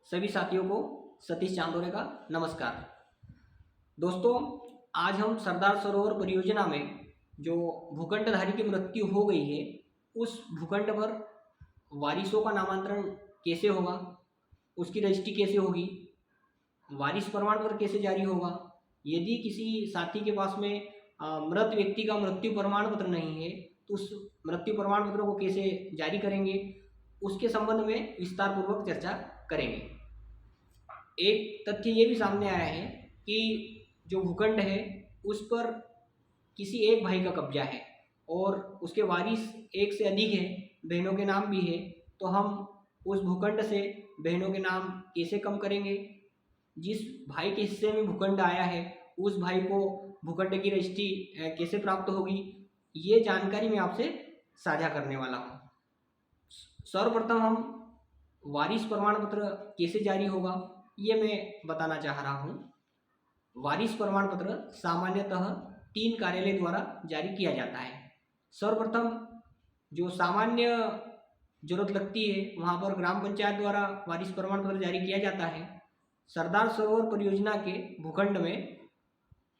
सभी साथियों को सतीश चांदोरे का नमस्कार। दोस्तों, आज हम सरदार सरोवर परियोजना में जो भूखंडधारी की मृत्यु हो गई है, उस भूखंड पर वारिसों का नामांतरण कैसे होगा, उसकी रजिस्ट्री कैसे होगी, वारिस प्रमाण पत्र कैसे जारी होगा, यदि किसी साथी के पास में मृत व्यक्ति का मृत्यु प्रमाण पत्र नहीं है तो उस मृत्यु प्रमाण पत्र को कैसे जारी करेंगे, उसके संबंध में विस्तार पूर्वक चर्चा करेंगे। एक तथ्य ये भी सामने आया है कि जो भूखंड है उस पर किसी एक भाई का कब्जा है और उसके वारिस एक से अधिक है, बहनों के नाम भी है, तो हम उस भूखंड से बहनों के नाम कैसे कम करेंगे, जिस भाई के हिस्से में भूखंड आया है उस भाई को भूखंड की रजिस्ट्री कैसे प्राप्त होगी, ये जानकारी मैं आपसे साझा करने वाला हूँ। सर्वप्रथम हम वारिस प्रमाण पत्र कैसे जारी होगा ये मैं बताना चाह रहा हूँ। वारिस प्रमाण पत्र सामान्यतः 3 कार्यालय द्वारा जारी किया जाता है। सर्वप्रथम जो सामान्य जरूरत लगती है वहाँ पर ग्राम पंचायत द्वारा वारिस प्रमाण पत्र जारी किया जाता है। सरदार सरोवर परियोजना के भूखंड में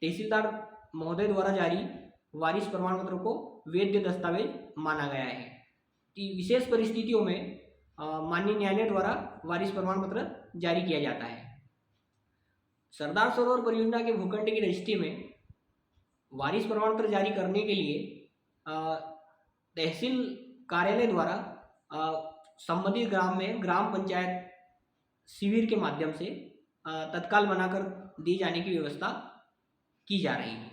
तहसीलदार महोदय द्वारा जारी वारिस प्रमाण पत्र को वैध दस्तावेज माना गया है कि विशेष परिस्थितियों में माननीय न्यायालय द्वारा वारिस प्रमाण पत्र जारी किया जाता है। सरदार सरोवर परियोजना के भूखंड की रजिस्ट्री में वारिस प्रमाण पत्र जारी करने के लिए तहसील कार्यालय द्वारा संबंधित ग्राम में ग्राम पंचायत शिविर के माध्यम से तत्काल बनाकर दी जाने की व्यवस्था की जा रही है।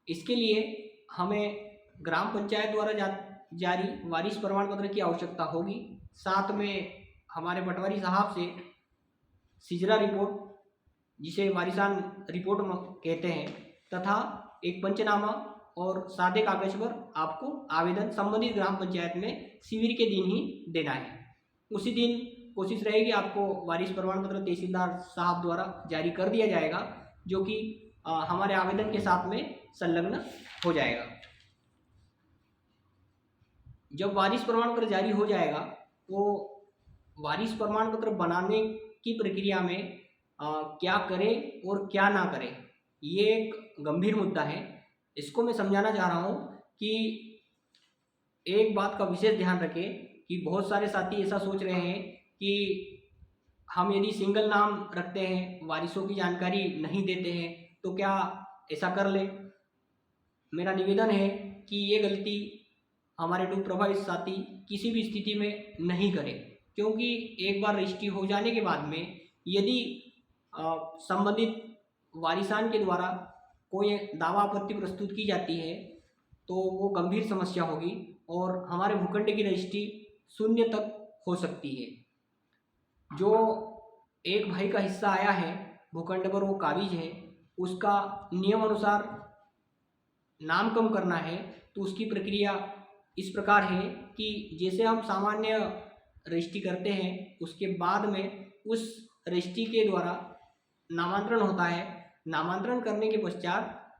इसके लिए हमें ग्राम पंचायत द्वारा जारी वारिस प्रमाण पत्र की आवश्यकता होगी। साथ में हमारे पटवारी साहब से सिजरा रिपोर्ट, जिसे वारिसान रिपोर्ट कहते हैं, तथा एक पंचनामा और सादे कागज पर आपको आवेदन संबंधित ग्राम पंचायत में शिविर के दिन ही देना है। उसी दिन कोशिश रहेगी आपको वारिस प्रमाण पत्र तहसीलदार साहब द्वारा जारी कर दिया जाएगा, जो कि हमारे आवेदन के साथ में संलग्न हो जाएगा। जब वारिस प्रमाण पत्र जारी हो जाएगा तो वारिस प्रमाण पत्र बनाने की प्रक्रिया में क्या करें और क्या ना करें, ये एक गंभीर मुद्दा है। इसको मैं समझाना चाह रहा हूँ कि एक बात का विशेष ध्यान रखें कि बहुत सारे साथी ऐसा सोच रहे हैं कि हम यदि सिंगल नाम रखते हैं, वारिसों की जानकारी नहीं देते हैं, तो क्या ऐसा कर ले। मेरा निवेदन है कि ये गलती हमारे डूब प्रभावित साथी किसी भी स्थिति में नहीं करें, क्योंकि एक बार रजिस्ट्री हो जाने के बाद में यदि संबंधित वारिसान के द्वारा कोई दावा आपत्ति प्रस्तुत की जाती है तो वो गंभीर समस्या होगी और हमारे भूखंड की रजिस्ट्री शून्य तक हो सकती है। जो एक भाई का हिस्सा आया है भूखंड पर, वो काबिज है, उसका नियम अनुसार नाम कम करना है तो उसकी प्रक्रिया इस प्रकार है कि जैसे हम सामान्य रजिस्ट्री करते हैं, उसके बाद में उस रजिस्ट्री के द्वारा नामांतरण होता है। नामांतरण करने के पश्चात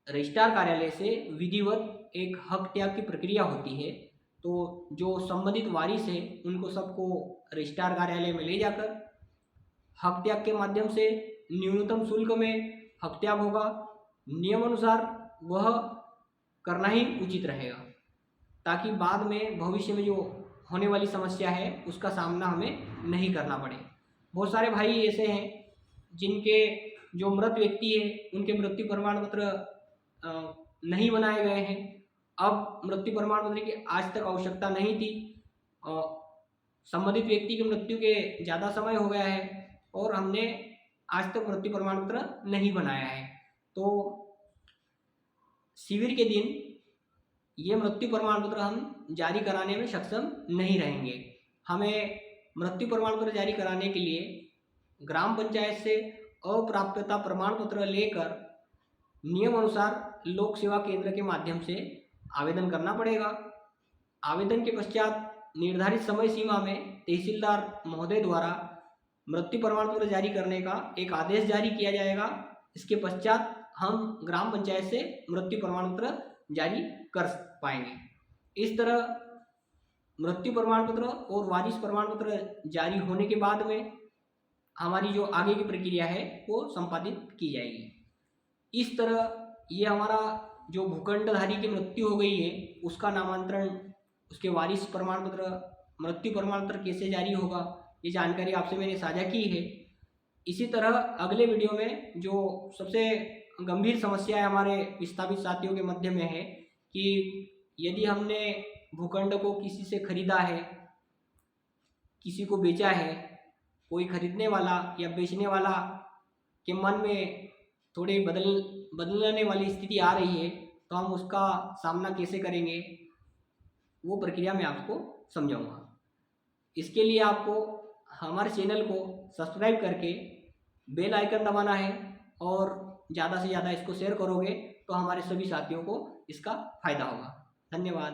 रजिस्ट्रार कार्यालय से विधिवत एक हक त्याग की प्रक्रिया होती है। तो जो संबंधित वारिस है उनको सबको रजिस्ट्रार कार्यालय में ले जाकर हक त्याग के माध्यम से न्यूनतम शुल्क में हक त्याग होगा। नियम अनुसार वह करना ही उचित रहेगा, ताकि बाद में भविष्य में जो होने वाली समस्या है उसका सामना हमें नहीं करना पड़े। बहुत सारे भाई ऐसे हैं जिनके जो मृत व्यक्ति है उनके मृत्यु प्रमाण पत्र नहीं बनाए गए हैं। अब मृत्यु प्रमाण पत्र की आज तक आवश्यकता नहीं थी, संबंधित व्यक्ति की मृत्यु के ज़्यादा समय हो गया है और हमने आज तक मृत्यु प्रमाण पत्र नहीं बनाया है, तो शिविर के दिन ये मृत्यु प्रमाण पत्र हम जारी कराने में सक्षम नहीं रहेंगे। हमें मृत्यु प्रमाण पत्र जारी कराने के लिए ग्राम पंचायत से अप्राप्यता प्रमाण पत्र लेकर नियम अनुसार लोक सेवा केंद्र के माध्यम से आवेदन करना पड़ेगा। आवेदन के पश्चात निर्धारित समय सीमा में तहसीलदार महोदय द्वारा मृत्यु प्रमाण पत्र जारी करने का एक आदेश जारी किया जाएगा। इसके पश्चात हम ग्राम पंचायत से मृत्यु प्रमाण पत्र जारी कर पाएंगे। इस तरह मृत्यु प्रमाण पत्र और वारिस प्रमाण पत्र जारी होने के बाद में हमारी जो आगे की प्रक्रिया है वो संपादित की जाएगी। इस तरह ये हमारा जो भूखंडधारी की मृत्यु हो गई है उसका नामांतरण, उसके वारिस प्रमाण पत्र, मृत्यु प्रमाण पत्र कैसे जारी होगा, ये जानकारी आपसे मैंने साझा की है। इसी तरह अगले वीडियो में जो सबसे गंभीर समस्या है हमारे विस्थापित साथियों के मध्य में है कि यदि हमने भूखंड को किसी से खरीदा है, किसी को बेचा है, कोई खरीदने वाला या बेचने वाला के मन में थोड़ी बदलने वाली स्थिति आ रही है, तो हम उसका सामना कैसे करेंगे वो प्रक्रिया मैं आपको समझाऊंगा। इसके लिए आपको हमारे चैनल को सब्सक्राइब करके बेल आइकन दबाना है और ज़्यादा से ज़्यादा इसको शेयर करोगे तो हमारे सभी साथियों को इसका फ़ायदा होगा। धन्यवाद।